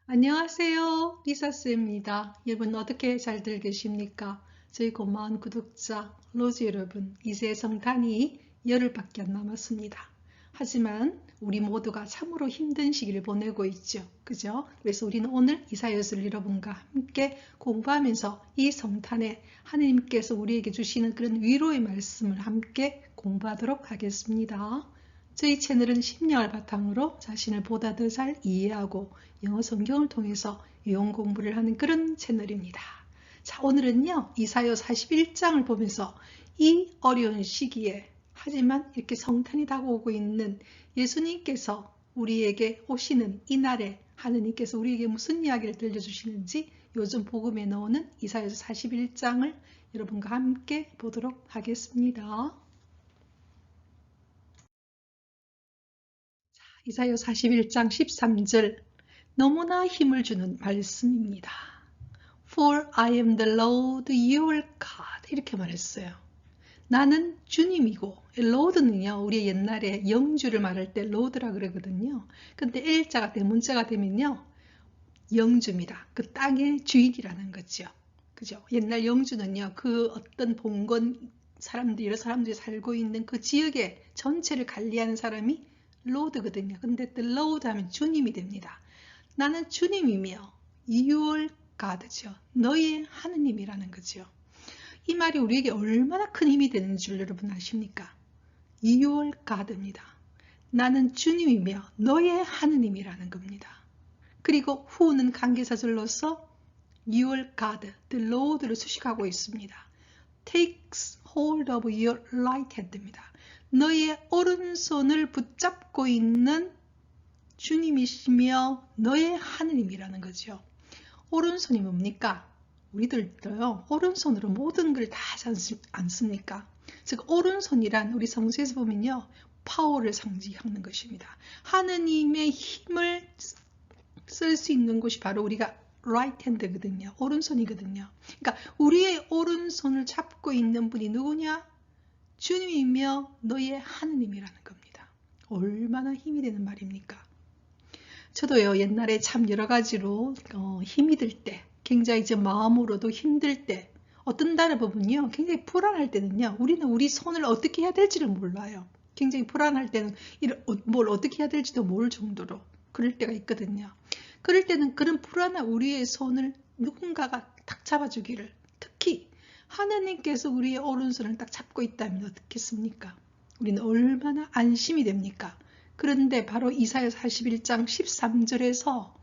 안녕하세요. 리사스입니다. 여러분 어떻게 잘들 계십니까? 저희 고마운 구독자 로즈 여러분, 이제 성탄이 열흘밖에 안 남았습니다. 하지만 우리 모두가 참으로 힘든 시기를 보내고 있죠. 그죠? 그래서 우리는 오늘 이사야서 여러분과 함께 공부하면서 이 성탄에 하느님께서 우리에게 주시는 그런 위로의 말씀을 함께 공부하도록 하겠습니다. 저희 채널은 심령을 바탕으로 자신을 보다 더 잘 이해하고 영어 성경을 통해서 유용 공부를 하는 그런 채널입니다. 자, 오늘은요, 이사야 41장을 보면서 이 어려운 시기에 하지만 이렇게 성탄이 다가오고 있는 예수님께서 우리에게 오시는 이날에 하느님께서 우리에게 무슨 이야기를 들려주시는지 요즘 복음에 나오는 이사야서 41장을 여러분과 함께 보도록 하겠습니다. 이사야 41장 13절 너무나 힘을 주는 말씀입니다. For I am the Lord your God 이렇게 말했어요. 나는 주님이고 Lord는요 우리 옛날에 영주를 말할 때 Lord라 그러거든요. 근데 L자가 대문자가 되면요 영주입니다. 그 땅의 주인이라는 거죠. 그죠? 옛날 영주는요 그 어떤 봉건 사람들이 여러 사람들이 살고 있는 그 지역의 전체를 관리하는 사람이 로드거든요. 근데 또 로드 하면 주님이 됩니다. 나는 주님이며 your God죠. 너의 하느님이라는 거죠. 이 말이 우리에게 얼마나 큰 힘이 되는 줄 여러분 아십니까? your God입니다. 나는 주님이며 너의 하느님이라는 겁니다. 그리고 who는 관계사절로서 your God, the Lord를 수식하고 있습니다. takes hold of your right hand입니다. 너의 오른손을 붙잡고 있는 주님이시며 너의 하느님이라는 거죠. 오른손이 뭡니까? 우리들도요 오른손으로 모든 걸 다 하지 않습니까? 즉 오른손이란 우리 성서에서 보면요 파워를 상징하는 것입니다. 하느님의 힘을 쓸 수 있는 곳이 바로 우리가 right hand거든요. 오른손이거든요. 그러니까 우리의 오른손을 잡고 있는 분이 누구냐? 주님이며 너의 하느님이라는 겁니다. 얼마나 힘이 되는 말입니까? 저도요 옛날에 참 여러 가지로 힘이 들 때 굉장히 이제 마음으로도 힘들 때 어떤 날을 보면요 굉장히 불안할 때는요 우리는 우리 손을 어떻게 해야 될지를 몰라요. 굉장히 불안할 때는 뭘 어떻게 해야 될지도 모를 정도로 그럴 때가 있거든요. 그럴 때는 그런 불안한 우리의 손을 누군가가 딱 잡아주기를, 특히 하나님께서 우리의 오른손을 딱 잡고 있다면 어떻겠습니까? 우리는 얼마나 안심이 됩니까? 그런데 바로 이사야 41장 13절에서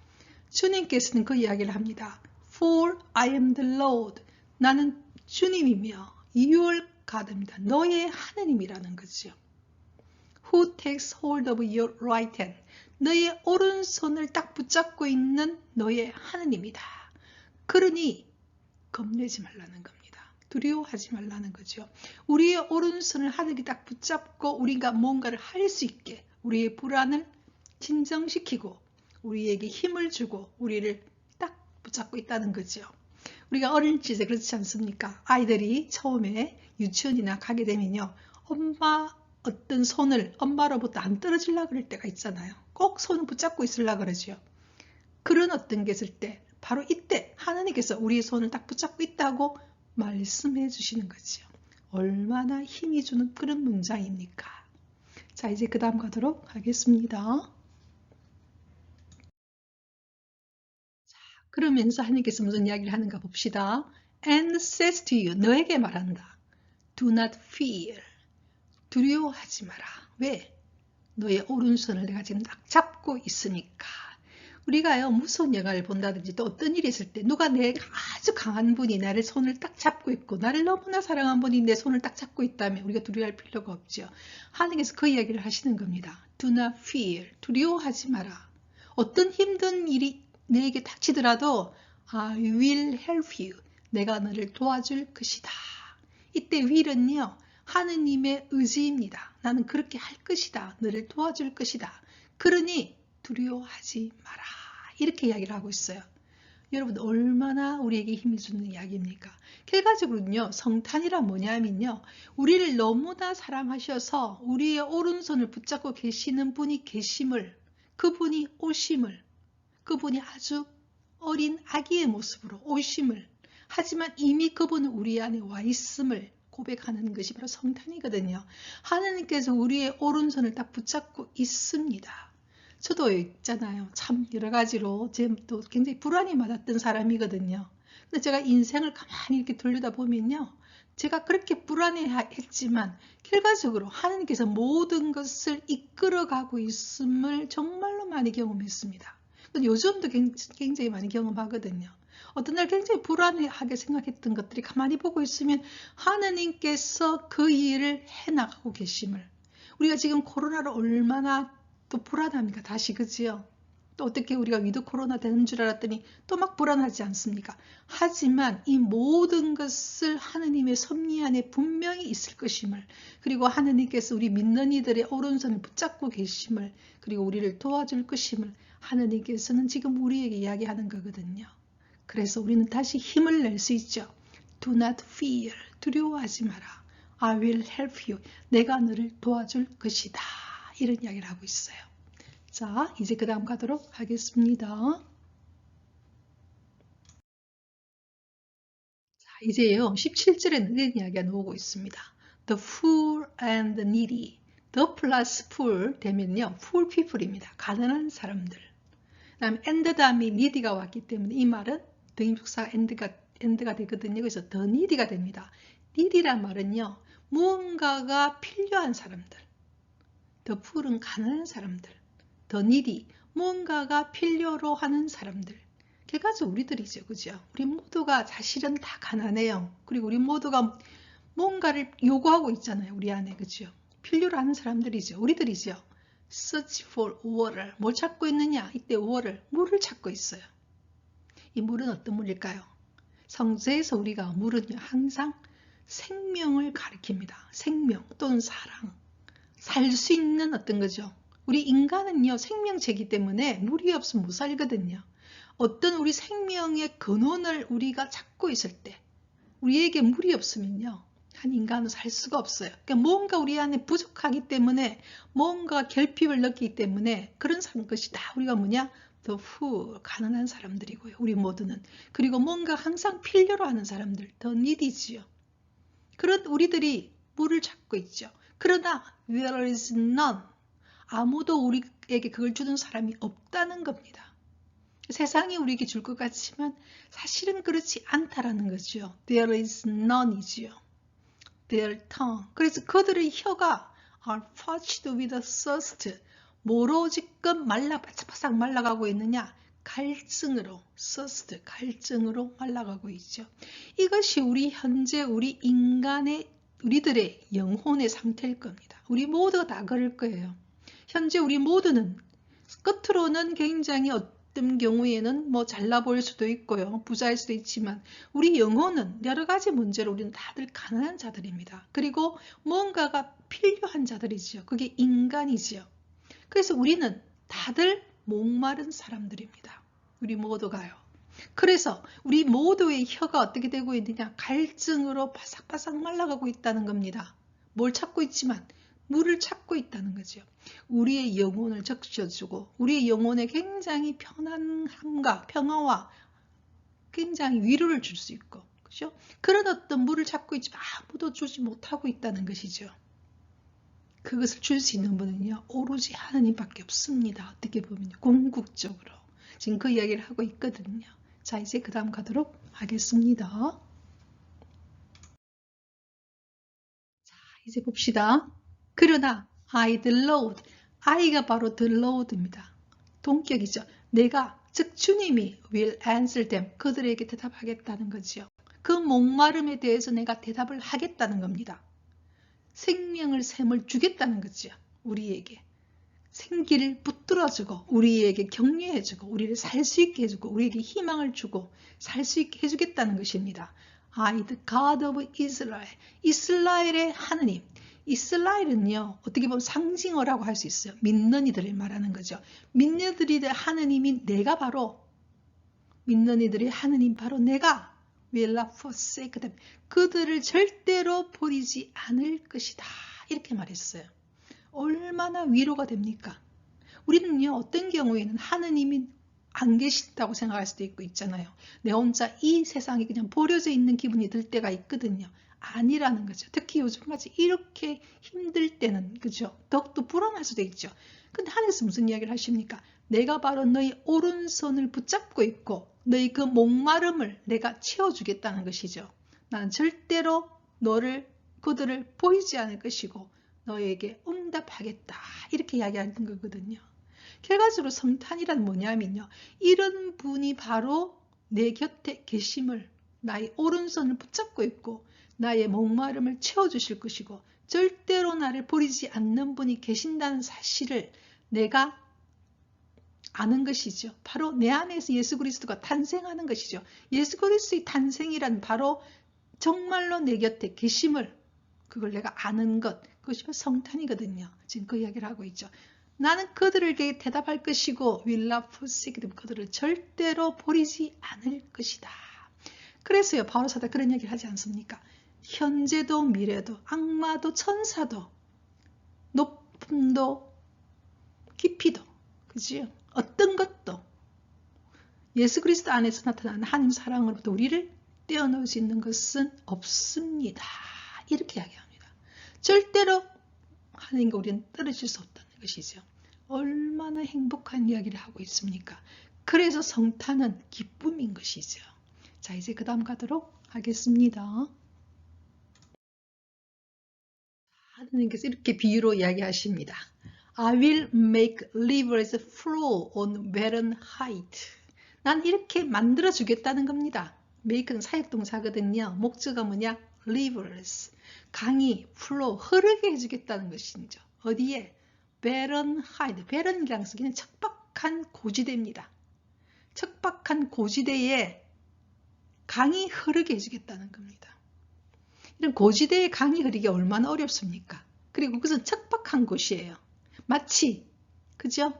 주님께서는 그 이야기를 합니다. For I am the Lord. 나는 주님이며 your God입니다. 너의 하느님이라는 거죠. Who takes hold of your right hand. 너의 오른손을 딱 붙잡고 있는 너의 하느님이다. 그러니 겁내지 말라는 겁니다. 두려워하지 말라는 거죠. 우리의 오른손을 하늘이 딱 붙잡고 우리가 뭔가를 할 수 있게 우리의 불안을 진정시키고 우리에게 힘을 주고 우리를 딱 붙잡고 있다는 거죠. 우리가 어릴 적에 그렇지 않습니까? 아이들이 처음에 유치원이나 가게 되면요. 엄마 어떤 손을 엄마로부터 안 떨어지려고 그럴 때가 있잖아요. 꼭 손을 붙잡고 있으려고 그러죠. 그런 어떤 게 있을 때 바로 이때 하나님께서 우리의 손을 딱 붙잡고 있다고 말씀해 주시는 거죠. 얼마나 힘이 주는 그런 문장입니까? 자, 이제 그 다음 가도록 하겠습니다. 자, 그러면서 하나님께서 무슨 이야기를 하는가 봅시다. And says to you, 너에게 말한다. Do not fear. 두려워하지 마라. 왜? 너의 오른손을 내가 지금 딱 잡고 있으니까. 우리가요 무서운 영화를 본다든지 또 어떤 일이 있을 때 누가 내가 아주 강한 분이 나를 손을 딱 잡고 있고 나를 너무나 사랑한 분이 내 손을 딱 잡고 있다면 우리가 두려워할 필요가 없죠. 하나님께서 그 이야기를 하시는 겁니다. Do not fear. 두려워하지 마라. 어떤 힘든 일이 내게 닥치더라도 I will help you. 내가 너를 도와줄 것이다. 이때 will은요 하느님의 의지입니다. 나는 그렇게 할 것이다. 너를 도와줄 것이다. 그러니 두려워하지 마라. 이렇게 이야기를 하고 있어요. 여러분 얼마나 우리에게 힘이 주는 이야기입니까? 결과적으로는요. 성탄이란 뭐냐면요. 우리를 너무나 사랑하셔서 우리의 오른손을 붙잡고 계시는 분이 계심을, 그분이 오심을, 그분이 아주 어린 아기의 모습으로 오심을, 하지만 이미 그분은 우리 안에 와 있음을 고백하는 것이 바로 성탄이거든요. 하나님께서 우리의 오른손을 딱 붙잡고 있습니다. 저도 있잖아요. 참 여러 가지로 또 굉장히 불안이 많았던 사람이거든요. 근데 제가 인생을 가만히 이렇게 돌려다보면요, 제가 그렇게 불안해했지만 결과적으로 하나님께서 모든 것을 이끌어가고 있음을 정말로 많이 경험했습니다. 요즘도 굉장히 많이 경험하거든요. 어떤 날 굉장히 불안하게 생각했던 것들이 가만히 보고 있으면 하나님께서 그 일을 해나가고 계심을. 우리가 지금 코로나로 얼마나 또 불안합니까? 다시, 그지요? 또 어떻게 우리가 위드 코로나 되는 줄 알았더니 또 막 불안하지 않습니까? 하지만 이 모든 것을 하느님의 섭리 안에 분명히 있을 것임을, 그리고 하느님께서 우리 믿는 이들의 오른손을 붙잡고 계심을, 그리고 우리를 도와줄 것임을 하느님께서는 지금 우리에게 이야기하는 거거든요. 그래서 우리는 다시 힘을 낼 수 있죠. Do not fear. 두려워하지 마라. I will help you. 내가 너를 도와줄 것이다. 이런 이야기를 하고 있어요. 자, 이제 그 다음 가도록 하겠습니다. 자, 이제요, 17절에 이런 이야기가 나오고 있습니다. The poor and the needy. The plus poor 되면요, poor people입니다. 가난한 사람들. 그 다음에 and 다음에 needy가 왔기 때문에 이 말은 등입숙사가 end가 되거든요. 그래서 the needy가 됩니다. needy란 말은요, 무언가가 필요한 사람들. The poor은 가난한 사람들. The needy, 무언가가 필요로 하는 사람들. 결과적으로 우리들이죠. 그죠? 우리 모두가 사실은 다 가난해요. 그리고 우리 모두가 뭔가를 요구하고 있잖아요. 우리 안에. 그죠? 필요로 하는 사람들이죠. 우리들이죠. Search for water. 뭘 찾고 있느냐? 이때 물을 찾고 있어요. 이 물은 어떤 물일까요? 성서에서 우리가 물은요, 항상 생명을 가리킵니다. 생명 또는 사랑. 살 수 있는 어떤 거죠. 우리 인간은요, 생명체이기 때문에 물이 없으면 못 살거든요. 어떤 우리 생명의 근원을 우리가 찾고 있을 때, 우리에게 물이 없으면요, 한 인간은 살 수가 없어요. 그러니까 뭔가 우리 안에 부족하기 때문에, 뭔가 결핍을 느끼기 때문에 그런 것이 다 우리가 뭐냐? The poor, 가난한 사람들이고요. 우리 모두는. 그리고 뭔가 항상 필요로 하는 사람들, the needy지요. 그런 우리들이 물을 찾고 있죠. 그러나 there is none. 아무도 우리에게 그걸 주는 사람이 없다는 겁니다. 세상이 우리에게 줄 것 같지만 사실은 그렇지 않다라는 거죠. There is none이지요. Their tongue. 그래서 그들의 혀가 are parched with thirst. 뭐로 지금 바싹바싹 말라가고 있느냐? 갈증으로, thirst, 갈증으로 말라가고 있죠. 이것이 우리 현재 우리 우리들의 영혼의 상태일 겁니다. 우리 모두가 다 그럴 거예요. 현재 우리 모두는 겉으로는 굉장히 어떤 경우에는 뭐 잘나 보일 수도 있고요. 부자일 수도 있지만 우리 영혼은 여러 가지 문제로 우리는 다들 가난한 자들입니다. 그리고 뭔가가 필요한 자들이지요. 그게 인간이지요. 그래서 우리는 다들 목마른 사람들입니다. 우리 모두가요. 그래서 우리 모두의 혀가 어떻게 되고 있느냐? 갈증으로 바삭바삭 말라가고 있다는 겁니다. 뭘 찾고 있지만 물을 찾고 있다는 거죠. 우리의 영혼을 적셔주고 우리의 영혼에 굉장히 편안함과 평화와 굉장히 위로를 줄 수 있고, 그죠? 그런 어떤 물을 찾고 있지만 아무도 주지 못하고 있다는 것이죠. 그것을 줄 수 있는 분은요, 오로지 하나님밖에 없습니다. 어떻게 보면요, 궁극적으로 지금 그 이야기를 하고 있거든요. 자, 이제 그 다음 가도록 하겠습니다. 자, 이제 봅시다. 그러나 I the Lord, I가 바로 the Lord입니다. 동격이죠. 내가, 즉 주님이 will answer them, 그들에게 대답하겠다는 거지요. 그 목마름에 대해서 내가 대답을 하겠다는 겁니다. 생명을 샘을 주겠다는 거죠. 우리에게 생기를 붙들어주고 우리에게 격려해주고 우리를 살 수 있게 해주고 우리에게 희망을 주고 살 수 있게 해주겠다는 것입니다. I, the God of Israel. 이스라엘의 하느님. 이스라엘은요, 어떻게 보면 상징어라고 할 수 있어요. 믿는 이들을 말하는 거죠. 믿는 이들의 하느님인 내가 바로, 믿는 이들의 하느님 바로 내가 will not forsake them. 그들을 절대로 버리지 않을 것이다. 이렇게 말했어요. 얼마나 위로가 됩니까? 우리는요, 어떤 경우에는 하느님이 안 계신다고 생각할 수도 있고 있잖아요. 내 혼자 이 세상에 그냥 버려져 있는 기분이 들 때가 있거든요. 아니라는 거죠. 특히 요즘같이 이렇게 힘들 때는, 그죠? 더욱더 불안할 수도 있죠. 근데 하나님께서 무슨 이야기를 하십니까? 내가 바로 너희 오른손을 붙잡고 있고 너희 그 목마름을 내가 채워주겠다는 것이죠. 나는 절대로 그들을 보이지 않을 것이고 너에게 응답하겠다. 이렇게 이야기하는 거거든요. 결과적으로 성탄이란 뭐냐면요. 이런 분이 바로 내 곁에 계심을, 나의 오른손을 붙잡고 있고 나의 목마름을 채워주실 것이고 절대로 나를 버리지 않는 분이 계신다는 사실을 내가 아는 것이죠. 바로 내 안에서 예수 그리스도가 탄생하는 것이죠. 예수 그리스도의 탄생이란 바로 정말로 내 곁에 계심을, 그걸 내가 아는 것, 그것이 성탄이거든요. 지금 그 이야기를 하고 있죠. 나는 그들에게 대답할 것이고 will not forsake them. 그들을 절대로 버리지 않을 것이다. 그래서요, 바울 사도 그런 얘기를 하지 않습니까? 현재도 미래도 악마도 천사도 높음도 깊이도, 그지요? 어떤 것도 예수 그리스도 안에서 나타나는 하나님 사랑으로부터 우리를 떼어놓을 수 있는 것은 없습니다. 이렇게 이야기합니다. 절대로 하나님과 우리는 떨어질 수 없다는 것이죠. 얼마나 행복한 이야기를 하고 있습니까? 그래서 성탄은 기쁨인 것이죠. 자, 이제 그 다음 가도록 하겠습니다. 하나님께서 이렇게 비유로 이야기하십니다. I will make rivers flow on barren height. 난 이렇게 만들어 주겠다는 겁니다. make는 사역동사거든요. 목적은 뭐냐? rivers. 강이 flow, 흐르게 해주겠다는 것이죠. 어디에? barren height. barren이라는 쓰기는 척박한 고지대입니다. 척박한 고지대에 강이 흐르게 해주겠다는 겁니다. 이런 고지대에 강이 흐르기 얼마나 어렵습니까? 그리고 그것은 척박한 곳이에요. 마치, 그죠?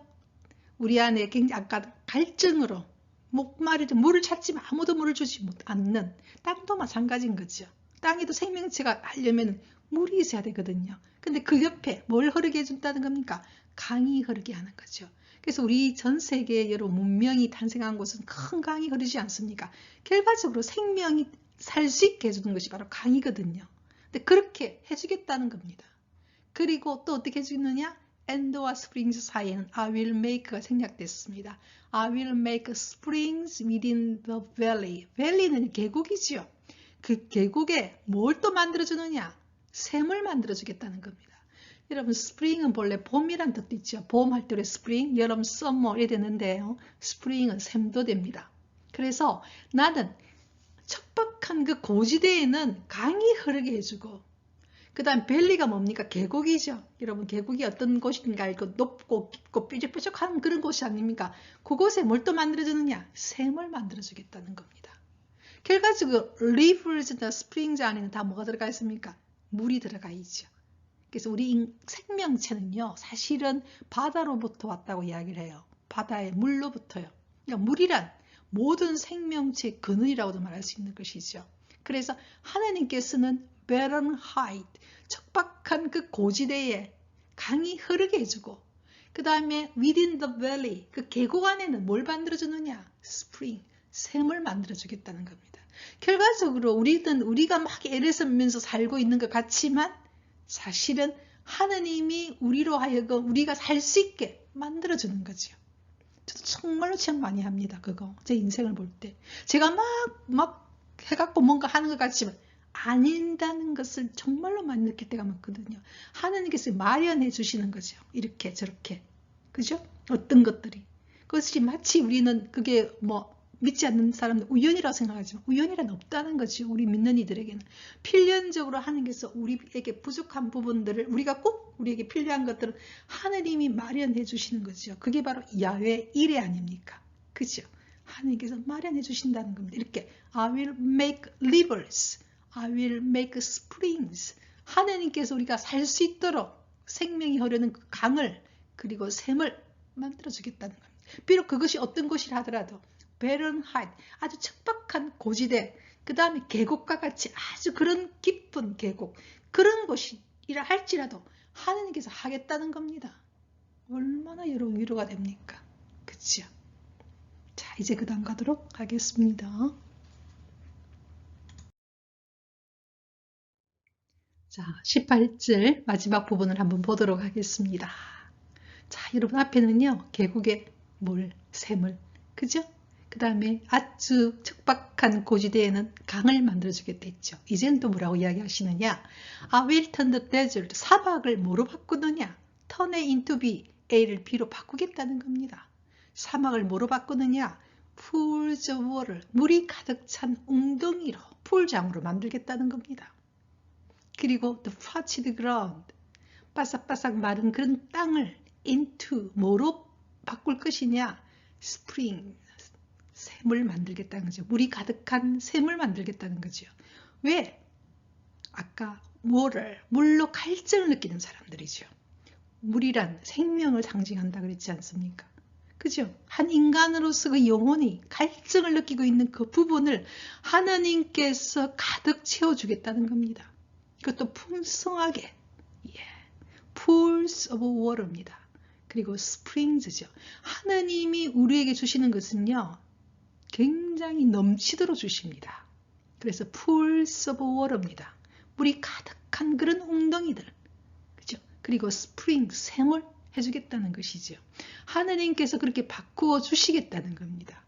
우리 안에 굉장히 아까 갈증으로 목마르죠. 물을 찾지만 아무도 물을 주지 않는 땅도 마찬가지인 거죠. 땅에도 생명체가 하려면 물이 있어야 되거든요. 근데 그 옆에 뭘 흐르게 해준다는 겁니까? 강이 흐르게 하는 거죠. 그래서 우리 전 세계의 여러 문명이 탄생한 곳은 큰 강이 흐르지 않습니까? 결과적으로 생명이 살 수 있게 해주는 것이 바로 강이거든요. 근데 그렇게 해주겠다는 겁니다. 그리고 또 어떻게 해주느냐? 엔드와 스프링스 사이에는 I will make가 생략됐습니다. I will make springs within the valley. valley는 계곡이지요. 그 계곡에 뭘 또 만들어주느냐? 샘을 만들어주겠다는 겁니다. 여러분, 스프링은 본래 봄이란 뜻도 있죠. 봄 할 때 우리 스프링, 여름, 썸머 이래 되는데요. 스프링은 샘도 됩니다. 그래서 나는 척박한 그 고지대에는 강이 흐르게 해주고, 그 다음 밸리가 뭡니까? 계곡이죠. 여러분, 계곡이 어떤 곳인가 알고 높고 깊고 뾰족뾰족한 그런 곳이 아닙니까? 그곳에 뭘 또 만들어주느냐? 샘을 만들어주겠다는 겁니다. 결과적으로 rivers나 springs 안에는 다 뭐가 들어가 있습니까? 물이 들어가 있죠. 그래서 우리 생명체는요, 사실은 바다로부터 왔다고 이야기를 해요. 바다의 물로부터요. 그러니까 물이란 모든 생명체의 근원이라고도 말할 수 있는 것이죠. 그래서 하나님께서는 barren height, 척박한 그 고지대에 강이 흐르게 해주고, 그 다음에 within the valley, 그 계곡 안에는 뭘 만들어주느냐? spring, 샘을 만들어주겠다는 겁니다. 결과적으로 우리가 막 애를 쓰면서 살고 있는 것 같지만 사실은 하나님이 우리로 하여금 우리가 살 수 있게 만들어주는 거죠. 저도 정말로 체험 많이 합니다. 그거 제 인생을 볼 때 제가 막 해갖고 뭔가 하는 것 같지만 아닌다는 것을 정말로 많이 느낄 때가 많거든요. 하나님께서 마련해 주시는 거죠. 이렇게 저렇게, 그죠? 어떤 것들이 그것이 마치 우리는 그게 뭐 믿지 않는 사람들 우연이라고 생각하지만 우연이란 없다는 거죠. 우리 믿는 이들에게는 필연적으로 하나님께서 우리에게 부족한 부분들을 우리에게 필요한 것들은 하나님이 마련해 주시는 거죠. 그게 바로 야훼 일의 아닙니까? 그죠? 하나님께서 마련해 주신다는 겁니다. 이렇게 I will make rivers, I will make springs. 하나님께서 우리가 살 수 있도록 생명이 흐르는 그 강을 그리고 샘을 만들어 주겠다는 겁니다. 비록 그것이 어떤 곳이라 하더라도 barren height, 아주 척박한 고지대, 그 다음에 계곡과 같이 아주 그런 깊은 계곡, 그런 곳이라 할지라도 하나님께서 하겠다는 겁니다. 얼마나 여러분 위로가 됩니까? 그치요? 자, 이제 그 다음 가도록 하겠습니다. 자, 18절 마지막 부분을 한번 보도록 하겠습니다. 자, 여러분 앞에는요, 계곡의 물, 샘물, 그죠? 그 다음에 아주 척박한 고지대에는 강을 만들어주겠다 했죠. 이제는 또 뭐라고 이야기하시느냐? I will turn the desert, 사막을 뭐로 바꾸느냐? turn it into B, A를 B로 바꾸겠다는 겁니다. 사막을 뭐로 바꾸느냐? pools of water, 물이 가득 찬 웅덩이로, 풀장으로 만들겠다는 겁니다. 그리고 the parched ground, 바삭바삭 마른 그런 땅을 into 뭐로 바꿀 것이냐? spring, 샘을 만들겠다는 거죠. 물이 가득한 샘을 만들겠다는 거죠. 왜? 아까 water, 물로 갈증을 느끼는 사람들이죠. 물이란 생명을 상징한다 그랬지 않습니까? 그죠? 한 인간으로서 그 영혼이 갈증을 느끼고 있는 그 부분을 하나님께서 가득 채워주겠다는 겁니다. 그것도 풍성하게. pools of water입니다. 그리고 springs죠. 하나님이 우리에게 주시는 것은요, 굉장히 넘치도록 주십니다. 그래서 pools of water입니다. 물이 가득한 그런 웅덩이들, 그죠? 그리고 spring, 샘을 해주겠다는 것이죠. 하나님께서 그렇게 바꾸어 주시겠다는 겁니다.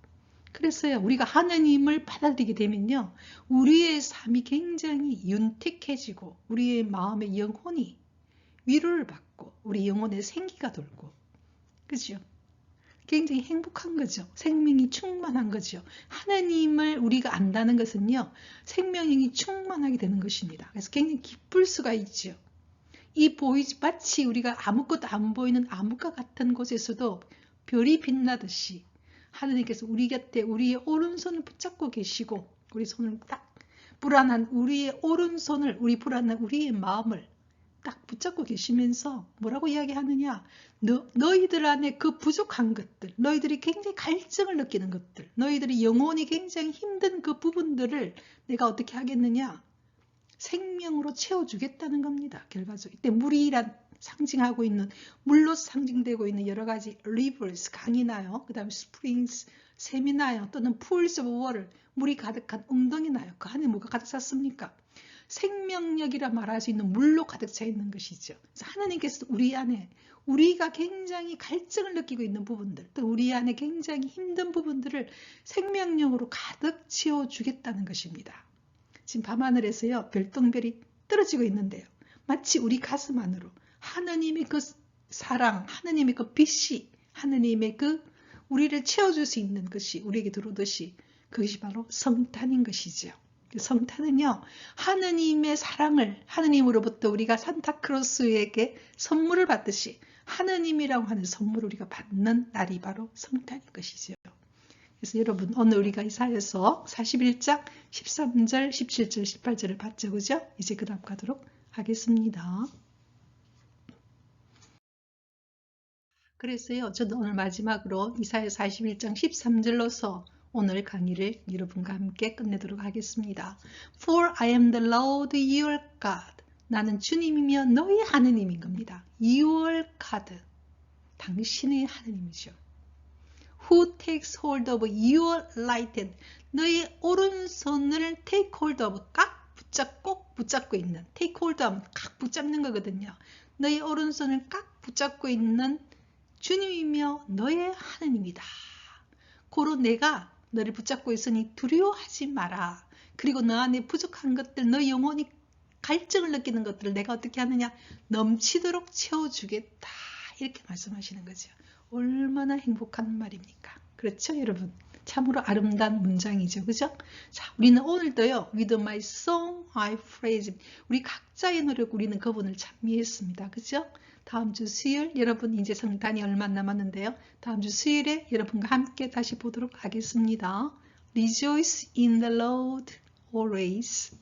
그래서요, 우리가 하나님을 받아들이게 되면요, 우리의 삶이 굉장히 윤택해지고 우리의 마음의 영혼이 위로를 받고 우리 영혼의 생기가 돌고, 그죠? 굉장히 행복한 거죠. 생명이 충만한 거죠. 하나님을 우리가 안다는 것은요, 생명이 충만하게 되는 것입니다. 그래서 굉장히 기쁠 수가 있죠. 이 마치 우리가 아무것도 안 보이는 암흑과 같은 곳에서도 별이 빛나듯이 하나님께서 우리 곁에 우리의 오른손을 붙잡고 계시고, 우리 손을 딱 불안한 우리의 오른손을, 우리 불안한 우리의 마음을 딱 붙잡고 계시면서 뭐라고 이야기하느냐? 너희들 안에 그 부족한 것들, 너희들이 굉장히 갈증을 느끼는 것들, 너희들이 영혼이 굉장히 힘든 그 부분들을 내가 어떻게 하겠느냐? 생명으로 채워주겠다는 겁니다. 결과적으로 이때 물이란 상징하고 있는, 물로 상징되고 있는 여러 가지 rivers, 강이 나요. 그 다음에 springs, 샘이 나요. 또는 pools of water, 물이 가득한 웅덩이 나요. 그 안에 뭐가 가득 찼습니까? 생명력이라 말할 수 있는 물로 가득 차 있는 것이죠. 그래서 하나님께서 우리 안에, 우리가 굉장히 갈증을 느끼고 있는 부분들, 또 우리 안에 굉장히 힘든 부분들을 생명력으로 가득 채워주겠다는 것입니다. 지금 밤하늘에서요, 별똥별이 떨어지고 있는데요, 마치 우리 가슴 안으로 하나님의 그 사랑, 하나님의 그 빛이, 하나님의 그 우리를 채워줄 수 있는 것이 우리에게 들어오듯이, 그것이 바로 성탄인 것이죠. 성탄은요, 하나님의 사랑을, 하나님으로부터 우리가 산타크로스에게 선물을 받듯이 하나님이라고 하는 선물을 우리가 받는 날이 바로 성탄인 것이죠. 그래서 여러분, 오늘 우리가 이사야서 41장 13절, 17절, 18절을 봤죠, 그죠? 이제 그 다음 가도록 하겠습니다. 그래서요, 저도 오늘 마지막으로 이사야 41장 13절로서 오늘 강의를 여러분과 함께 끝내도록 하겠습니다. For I am the Lord your God. 나는 주님이며 너희 하느님인 겁니다. Your God. 당신의 하느님이죠. Who takes hold of your right hand. 너희 오른손을 take hold of, 꼭 붙잡고 있는. take hold 하면 꽉 붙잡는 거거든요. 너희 오른손을 꽉 붙잡고 있는 주님이며 너의 하느님이다. 고로 내가 너를 붙잡고 있으니 두려워하지 마라. 그리고 너 안에 부족한 것들, 너 영혼이 갈증을 느끼는 것들을 내가 어떻게 하느냐? 넘치도록 채워주겠다. 이렇게 말씀하시는 거죠. 얼마나 행복한 말입니까? 그렇죠, 여러분? 참으로 아름다운 문장이죠. 그죠? 자, 우리는 오늘도요, with my song I praise him. 우리 각자의 노력, 우리는 그분을 찬미했습니다. 그죠? 다음 주 수요일, 여러분 이제 성탄이 얼마 남았는데요. 다음 주 수요일에 여러분과 함께 다시 보도록 하겠습니다. Rejoice in the Lord always.